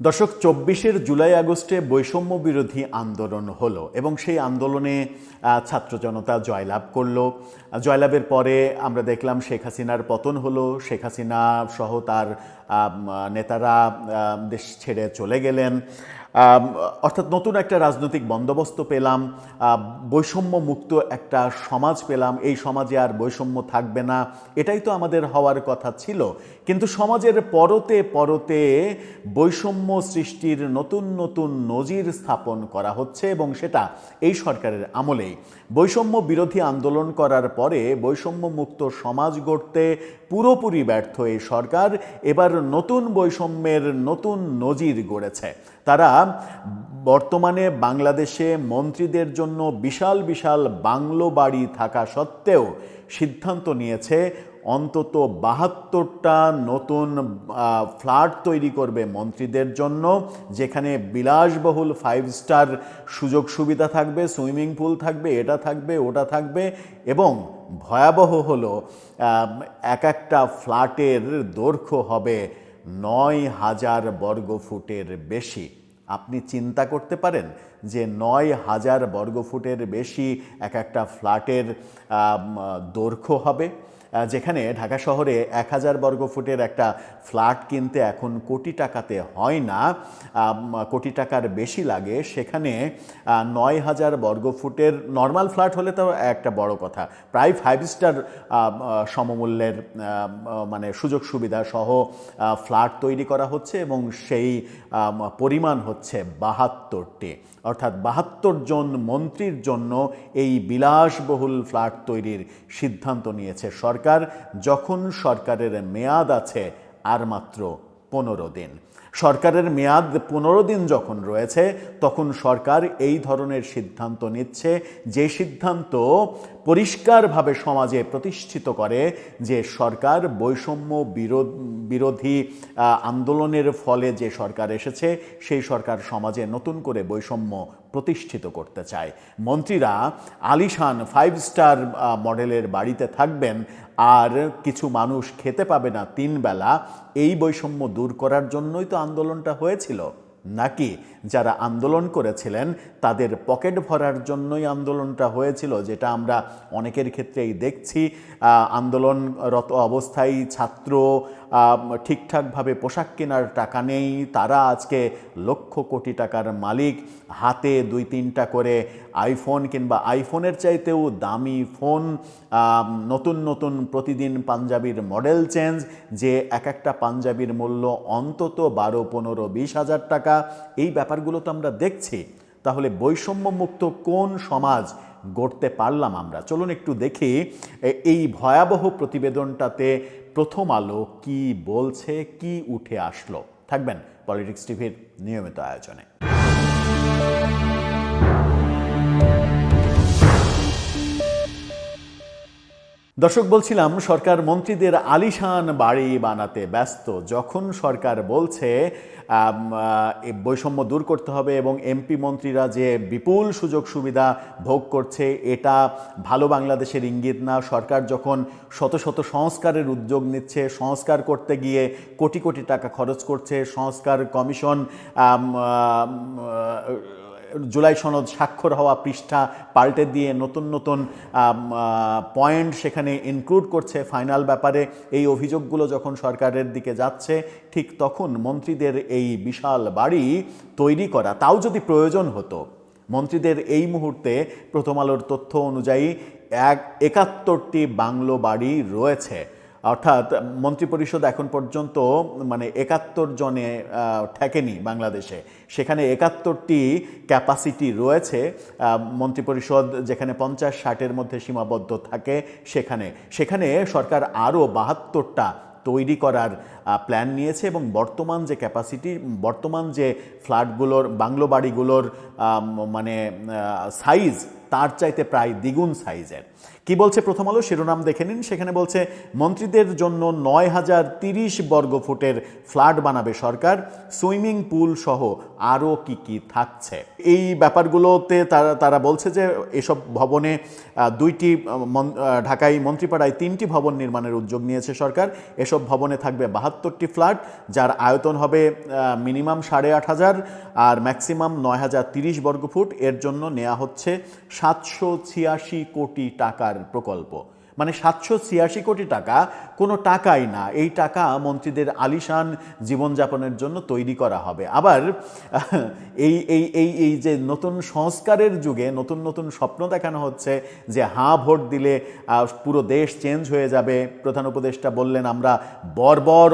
দর্শক, ২৪ জুলাই আগস্টে বৈষম্য বিরোধী আন্দোলন হলো এবং সেই আন্দোলনে ছাত্র জনতা জয়লাভ করলো। জয়লাভের পরে আমরা দেখলাম শেখ হাসিনার পতন হলো। শেখ হাসিনা সহ তার নেতারা দেশ ছেড়ে চলে গেলেন। অর্থাৎ নতুন একটা রাজনৈতিক বন্দোবস্ত পেলাম, বৈষম্য মুক্ত একটা সমাজ পেলাম। এই সমাজে আর বৈষম্য থাকবে না, এটাই তো আমাদের হওয়ার কথা ছিল। কিন্তু সমাজের পরতে পরতে বৈষম্য সৃষ্টির নতুন নতুন নজির স্থাপন করা হচ্ছে এবং সেটা এই সরকারের আমলেই। বৈষম্য বিরোধী আন্দোলন করার পরে বৈষম্য মুক্ত সমাজ গড়তে পুরোপুরি ব্যর্থ এই সরকার এবার নতুন বৈষম্যের নতুন নজির গড়েছে। তারা বর্তমানে বাংলাদেশে মন্ত্রীদের জন্য বিশাল বিশাল বাংলো বাড়ি থাকা সত্ত্বেও সিদ্ধান্ত নিয়েছে অন্তত ৭২টা নতুন ফ্ল্যাট তৈরি করবে মন্ত্রীদের জন্য, যেখানে বিলাসবহুল 5 স্টার সুযোগ সুবিধা থাকবে, সুইমিং পুল থাকবে, এটা থাকবে, ওটা থাকবে। এবং ভয়াবহ হলো এক একটা ফ্ল্যাটের দৈর্ঘ্য হবে ৯,০০০ বর্গফুটের বেশি। আপনি চিন্তা করতে পারেন যে ৯,০০০ বর্গফুটের বেশি এক একটা ফ্ল্যাটের দৈর্ঘ্য হবে, যেখানে ঢাকা শহরে ১,০০০ বর্গফুটের একটা ফ্ল্যাট কিনতে এখন কোটি টাকাতে হয় না, কোটি টাকার বেশি লাগে। সেখানে ৯,০০০ বর্গফুটের নর্মাল ফ্ল্যাট হলে তো একটা বড় কথা, প্রায় 5 স্টার সমমূল্যের মানে সুযোগ সুবিধা সহ ফ্ল্যাট তৈরি করা হচ্ছে এবং সেই পরিমাণ হচ্ছে ৭২টি। অর্থাৎ ৭২ জন মন্ত্রীর জন্য এই বিলাসবহুল ফ্ল্যাট তৈরির সিদ্ধান্ত নিয়েছে সরকার, যখন সরকারের মেয়াদ আছে আর মাত্র ১৫ দিন। সরকারের মেয়াদ ১৫ দিন যখন রয়েছে তখন সরকার এই ধরনের সিদ্ধান্ত নিচ্ছে, যে সিদ্ধান্ত পরিষ্কারভাবে সমাজে প্রতিষ্ঠিত করে যে সরকার বৈষম্য বিরোধী আন্দোলনের ফলে যে সরকার এসেছে সেই সরকার সমাজে নতুন করে বৈষম্য প্রতিষ্ঠিত করতে চায়। মন্ত্রীরা আলিশান 5 স্টার মডেলের বাড়িতে থাকবেন আর কিছু মানুষ খেতে পাবে না ৩ বেলা। এই বৈষম্য দূর করার জন্যই তো আন্দোলনটা হয়েছিল, নাকি যারা আন্দোলন করেছিলেন তাদের পকেট ভরার জন্যই আন্দোলনটা হয়েছিল? যেটা আমরা অনেকের ক্ষেত্রেই দেখছি, আন্দোলনরত অবস্থায় ছাত্র ঠিকঠাকভাবে পোশাক কেনার টাকা নেই, তারা আজকে লক্ষ কোটি টাকার মালিক, হাতে ২-৩টা করে আইফোন কিংবা আইফোনের চাইতেও দামি ফোন, নতুন নতুন প্রতিদিন পাঞ্জাবির মডেল চেঞ্জ, যে এক একটা পাঞ্জাবির মূল্য অন্তত ১২, ১৫, ২০ হাজার টাকা। এই ব্যাপারগুলো তো আমরা দেখছি। তাহলে বৈষম্য মুক্ত কোন সমাজ গড়তে পারলাম আমরা? চলুন একটু দেখি এই ভয়াবহ প্রতিবেদনটাতে প্রথম আলো কি বলছে, কি উঠে আসলো। থাকবেন পলিটিক্স টিভির নিয়মিত আয়োজনে। দর্শক, বলছিলাম সরকার মন্ত্রীদের আলিশান বাড়ি বানাতে ব্যস্ত। যখন সরকার বলছে বৈষম্য দূর করতে হবে এবং এমপি মন্ত্রীরা যে বিপুল সুযোগ সুবিধা ভোগ করছে এটা ভালো বাংলাদেশের ইঙ্গিত না। সরকার যখন শত শত সংস্কারের উদ্যোগ নিচ্ছে, সংস্কার করতে গিয়ে কোটি কোটি টাকা খরচ করছে, সংস্কার কমিশন জুলাই সনদ স্বাক্ষর হওয়া পৃষ্ঠা পাল্টে দিয়ে নতুন নতুন পয়েন্ট সেখানে ইনক্লুড করছে ফাইনাল ব্যাপারে, এই অভিযোগগুলো যখন সরকারের দিকে যাচ্ছে, ঠিক তখন মন্ত্রীদের এই বিশাল বাড়ি তৈরি করা, তাও যদি প্রয়োজন হতো, মন্ত্রীদের এই মুহূর্তে প্রথম আলোর তথ্য অনুযায়ী ৭১টি বাংলো বাড়ি রয়েছে। অর্থাৎ মন্ত্রিপরিষদ এখন পর্যন্ত মানে ৭১ জনে ঠেকেনি বাংলাদেশে, সেখানে ৭১টি ক্যাপাসিটি রয়েছে। মন্ত্রিপরিষদ যেখানে ৫০-৬০-এর মধ্যে সীমাবদ্ধ থাকে, সেখানে সরকার আরও ৭২টা তৈরি করার প্ল্যান নিয়েছে এবং বর্তমান যে ক্যাপাসিটি, বর্তমান যে ফ্ল্যাটগুলোর বাংলো বাড়িগুলোর মানে সাইজ তার চাইতে প্রায় দ্বিগুণ সাইজের। কি বলছে প্রথম আলো শিরোনাম দেখে নিন, সেখানে বলছে মন্ত্রীদের জন্য 9030 বর্গফুটের ফ্ল্যাট বানাবে সরকার, সুইমিং পুল সহ আরও কি কি থাকছে। এই ব্যাপারগুলোতে তারা বলছে যে এসব ভবনে ঢাকায় মন্ত্রীপাড়ায় 3টি ভবন নির্মাণের উদ্যোগ নিয়েছে সরকার। এসব ভবনে থাকবে 72টি ফ্ল্যাট, যার আয়তন হবে মিনিমাম 8500 আর ম্যাক্সিমাম 9030 বর্গফুট। এর জন্য নেওয়া হচ্ছে 786 কোটি টাকার প্রকল্প। মানে 786 কোটি টাকা কোনো টাকাই না, এই টাকা মন্ত্রীদের আলিশান জীবনযাপনের জন্য তৈরি করা হবে। আবার এই এই এই এই যে নতুন সংস্কারের যুগে নতুন নতুন স্বপ্ন দেখানো হচ্ছে যে হাঁ ভোট দিলে পুরো দেশ চেঞ্জ হয়ে যাবে। প্রধান উপদেষ্টা বললেন আমরা বর্বর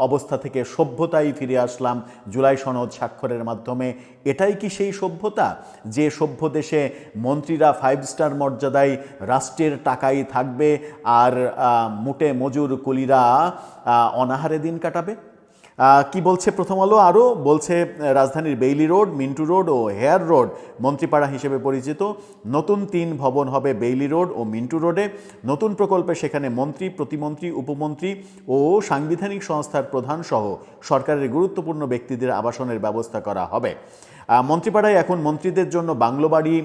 অবস্থা থেকে সভ্যতায় ফিরে আসলাম জুলাই সনদ স্বাক্ষরের মাধ্যমে। এটাই কি সেই সভ্যতা যে সভ্য দেশে মন্ত্রীরা 5 স্টার মর্যাদায় রাষ্ট্রের টাকাই থাকবে আর মোটে মজুর কুলিরা অনাহারে দিন কাটাবে? কি বলছে প্রথম আলো আরও বলছে রাজধানীর বেইলি রোড, মিন্টু রোড ও হেয়ার রোড মন্ত্রীপাড়া হিসেবে পরিচিত। নতুন 3 ভবন হবে বেইলি রোড ও মিন্টু রোডে। নতুন প্রকল্পে সেখানে মন্ত্রী, প্রতিমন্ত্রী, উপমন্ত্রী ও সাংবিধানিক সংস্থার প্রধান সহ সরকারের গুরুত্বপূর্ণ ব্যক্তিদের আবাসনের ব্যবস্থা করা হবে। মন্ত্রীপাড়ায় এখন মন্ত্রীদের জন্য বাংলো বাড়ি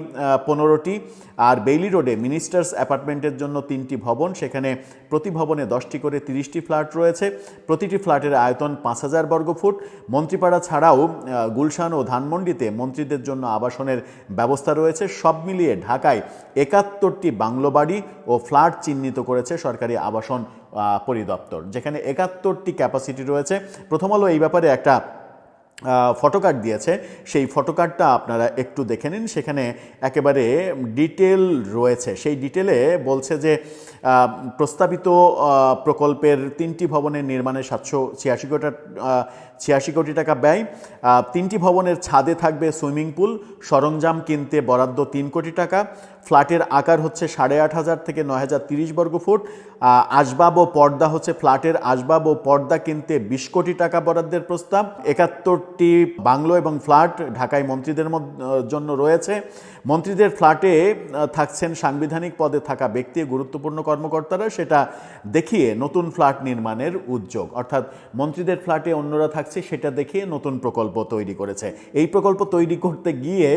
15টি আর বেইলি রোডে মিনিস্টার্স অ্যাপার্টমেন্টের জন্য 3টি ভবন। সেখানে প্রতি ভবনে 10টি করে 30টি ফ্ল্যাট রয়েছে। প্রতিটি ফ্ল্যাটের আয়তন 5000 বর্গফুট। মন্ত্রীপাড়া ছাড়াও গুলশান ও ধানমন্ডিতে মন্ত্রীদের জন্য আবাসনের ব্যবস্থা রয়েছে। সব মিলিয়ে ঢাকায় 71টি বাংলো বাড়ি ও ফ্ল্যাট চিহ্নিত করেছে সরকারি আবাসন পরিদপ্তর, যেখানে 71টি ক্যাপাসিটি রয়েছে। প্রথম আলো এই ব্যাপারে একটা ফটোকার্ড দিয়েছে, সেই ফটোকার্ডটা আপনারা একটু দেখে নিন। সেখানে একেবারে ডিটেল রয়েছে। সেই ডিটেলে বলছে যে প্রস্তাবিত প্রকল্পের 3টি ভবনের নির্মাণে 786 কোটি টাকা ব্যয়। 3টি ভবনের ছাদে থাকবে সুইমিং পুল, সরঞ্জাম কিনতে বরাদ্দ 3 কোটি টাকা। ফ্ল্যাটের আকার হচ্ছে 8500 থেকে 9030 বর্গফুট। আসবাব ও পর্দা হচ্ছে ফ্ল্যাটের আসবাব ও পর্দা কিনতে 20 কোটি টাকা বরাদ্দের প্রস্তাব। 71টি বাংলো এবং ফ্ল্যাট ঢাকায় মন্ত্রীদের জন্য রয়েছে। মন্ত্রীদের ফ্ল্যাটে থাকছেন সাংবিধানিক পদে থাকা ব্যক্তি, গুরুত্বপূর্ণ কর্মকর্তারা, সেটা দেখিয়ে নতুন ফ্ল্যাট নির্মাণের উদ্যোগ। অর্থাৎ মন্ত্রীদের ফ্ল্যাটে অন্যরা থাকছে সেটা দেখিয়ে নতুন প্রকল্প তৈরি করেছে। এই প্রকল্প তৈরি করতে গিয়ে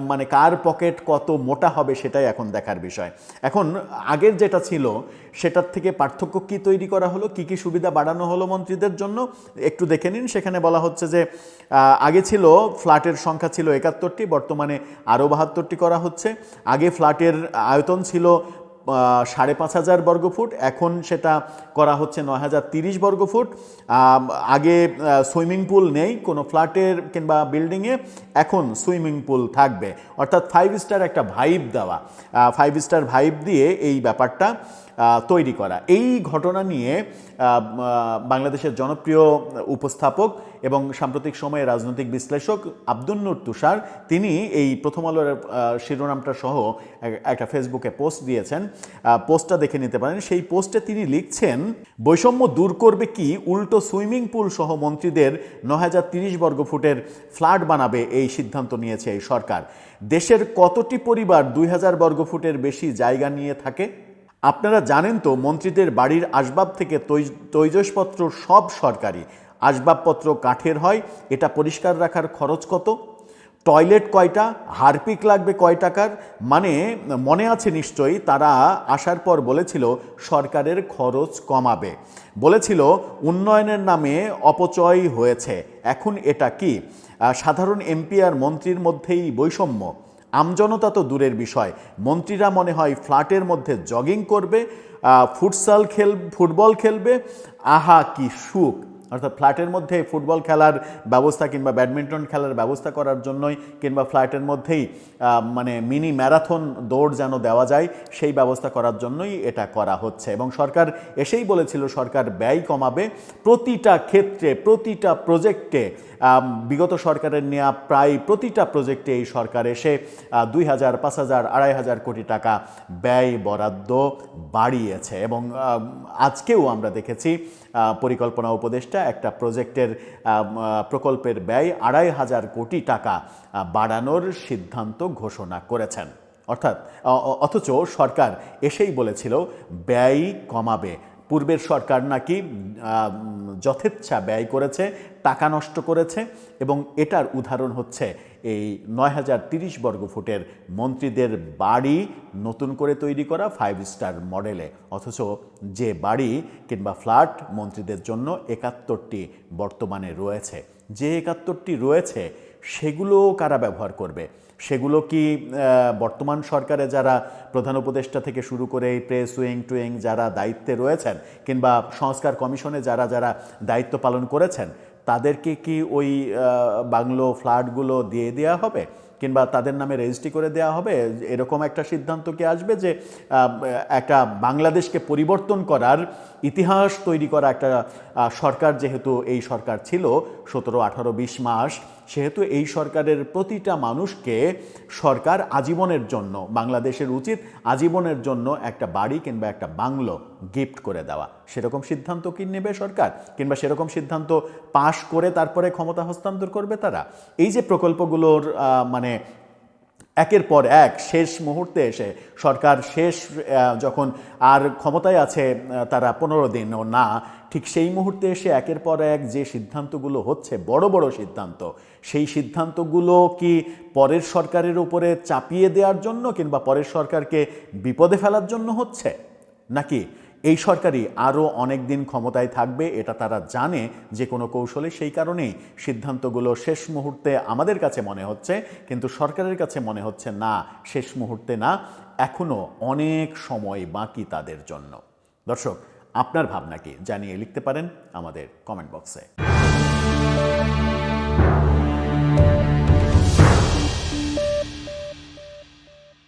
মানে কার পকেট কত মোটা হবে সেটাই এখন দেখার বিষয়। এখন আগের যেটা ছিল সেটার থেকে পার্থক্য কি তৈরি করা হলো, কি কি সুবিধা বাড়ানো হলো মন্ত্রীদের জন্য একটু দেখে নিন। সেখানে বলা হচ্ছে যে আগে ছিল ফ্ল্যাটের সংখ্যা ছিল 71টি, বর্তমানে আরও 72টি করা হচ্ছে। আগে ফ্ল্যাটের আয়তন ছিল 5500 বর্গফুট, এখন সেটা করা হচ্ছে 9030 বর্গফুট। আগে সুইমিং পুল নেই কোনো ফ্ল্যাটের কিংবা বিল্ডিংয়ে, এখন সুইমিং পুল থাকবে। অর্থাৎ 5 স্টার একটা ভাইব দেওয়া, 5 স্টার ভাইব দিয়ে এই ব্যাপারটা তৈরি করা। এই ঘটনা নিয়ে বাংলাদেশের জনপ্রিয় উপস্থাপক এবং সাম্প্রতিক সময়ে রাজনৈতিক বিশ্লেষক আব্দুন নূর তুষার, তিনি এই প্রথম আলোর শিরোনামটা সহ একটা ফেসবুকে পোস্ট দিয়েছেন। পোস্টটা দেখে নিতে পারেন। সেই পোস্টে তিনি লিখছেন, বৈষম্য দূর করবে কি উল্টো সুইমিং পুল সহ মন্ত্রীদের 9030 বর্গফুটের ফ্ল্যাট বানাবে এই সিদ্ধান্ত নিয়েছে এই সরকার। দেশের কতটি পরিবার 2000 বর্গফুটের বেশি জায়গা নিয়ে থাকে? আপনারা জানেন তো মন্ত্রীদের বাড়ির আসবাব থেকে তৈজসপত্র সব সরকারি। আসবাবপত্র কাঠের হয়, এটা পরিষ্কার রাখার খরচ কত? টয়লেট কয়টা? হারপিক লাগবে কয় টাকার? মানে মনে আছে নিশ্চয়ই, তারা আসার পর বলেছিল সরকারের খরচ কমাবে, বলেছিল উন্নয়নের নামে অপচয় হয়েছে। এখন এটা কি সাধারণ এমপি আর মন্ত্রীর মধ্যেই বৈষম্য? আমজনতা তো দূরের বিষয়, মন্ত্রীরা মনে হয় ফ্ল্যাটের মধ্যে জগিং করবে, ফুটবল খেলবে। আহা কি সুখ! অর্থাৎ ফ্ল্যাটের মধ্যে ফুটবল খেলার ব্যবস্থা কিংবা ব্যাডমিন্টন খেলার ব্যবস্থা করার জন্যই কিংবা ফ্ল্যাটের মধ্যেই মানে মিনি ম্যারাথন দৌড় যেন দেওয়া যায় সেই ব্যবস্থা করার জন্যই এটা করা হচ্ছে। এবং সরকার এসেই বলেছিল সরকার ব্যয় কমাবে। প্রতিটা ক্ষেত্রে, প্রতিটা প্রজেক্টে, বিগত সরকারের নেওয়া প্রায় প্রতিটা প্রজেক্টে এই সরকার এসে 2000, 5000, 2500 কোটি টাকা ব্যয় বরাদ্দ বাড়িয়েছে। এবং আজকেও আমরা দেখেছি পরিকল্পনা উপদেষ্টা একটা প্রকল্পের ব্যয় 2500 কোটি টাকা বাড়ানোর সিদ্ধান্ত ঘোষণা করেছেন। অর্থাৎ অথচ সরকার এসেই বলেছিল ব্যয় কমাবে। পূর্বের সরকার নাকি যথেচ্ছা ব্যয় করেছে, টাকা নষ্ট করেছে, এবং এটার উদাহরণ হচ্ছে এই 9030 বর্গফুটের মন্ত্রীদের বাড়ি নতুন করে তৈরি করা 5 স্টার মডেলে। অথচ যে বাড়ি কিংবা ফ্ল্যাট মন্ত্রীদের জন্য 71টি বর্তমানে রয়েছে, যে 71টি রয়েছে সেগুলো কারা ব্যবহার করবে? সেগুলো কি বর্তমান সরকারে যারা প্রধান উপদেষ্টা থেকে শুরু করে এই প্রেস উইং টুইং যারা দায়িত্বে রয়েছেন, কিংবা সংস্কার কমিশনে যারা যারা দায়িত্ব পালন করেছেন, তাদেরকে কি ওই বাংলো ফ্ল্যাটগুলো দিয়ে দেওয়া হবে, কিংবা তাদের নামে রেজিস্ট্রি করে দেওয়া হবে? এরকম একটা সিদ্ধান্ত কি আসবে যে একটা বাংলাদেশকে পরিবর্তন করার ইতিহাস তৈরি করা একটা সরকার, যেহেতু এই সরকার ছিল 17, 18, 20 মাস, সেহেতু এই সরকারের প্রতিটা মানুষকে সরকার আজীবনের জন্য, বাংলাদেশের উচিত আজীবনের জন্য একটা বাড়ি কিংবা একটা বাংলো গিফট করে দেওয়া। সেরকম সিদ্ধান্ত কি নেবে সরকার, কিংবা সেরকম সিদ্ধান্ত পাশ করে তারপরে ক্ষমতা হস্তান্তর করবে তারা? এই যে প্রকল্পগুলোর মানে একের পর এক শেষ মুহূর্তে এসে সরকার শেষ যখন আর ক্ষমতায় আছে তারা 15 দিনও না, ঠিক সেই মুহূর্তে এসে একের পর এক যে সিদ্ধান্তগুলো হচ্ছে, বড় বড় সিদ্ধান্ত, সেই সিদ্ধান্তগুলো কি পরের সরকারের উপরে চাপিয়ে দেওয়ার জন্য কিংবা পরের সরকারকে বিপদে ফেলার জন্য হচ্ছে, নাকি এই সরকারই আরও অনেক দিন ক্ষমতায় থাকবে এটা তারা জানে যে কোনো কৌশলে, সেই কারণেই সিদ্ধান্তগুলো শেষ মুহূর্তে আমাদের কাছে মনে হচ্ছে, কিন্তু সরকারের কাছে মনে হচ্ছে না শেষ মুহূর্তে না, এখনও অনেক সময় বাকি তাদের জন্য। দর্শক, আপনার ভাবনা কি জানিয়ে লিখতে পারেন আমাদের কমেন্ট বক্সে।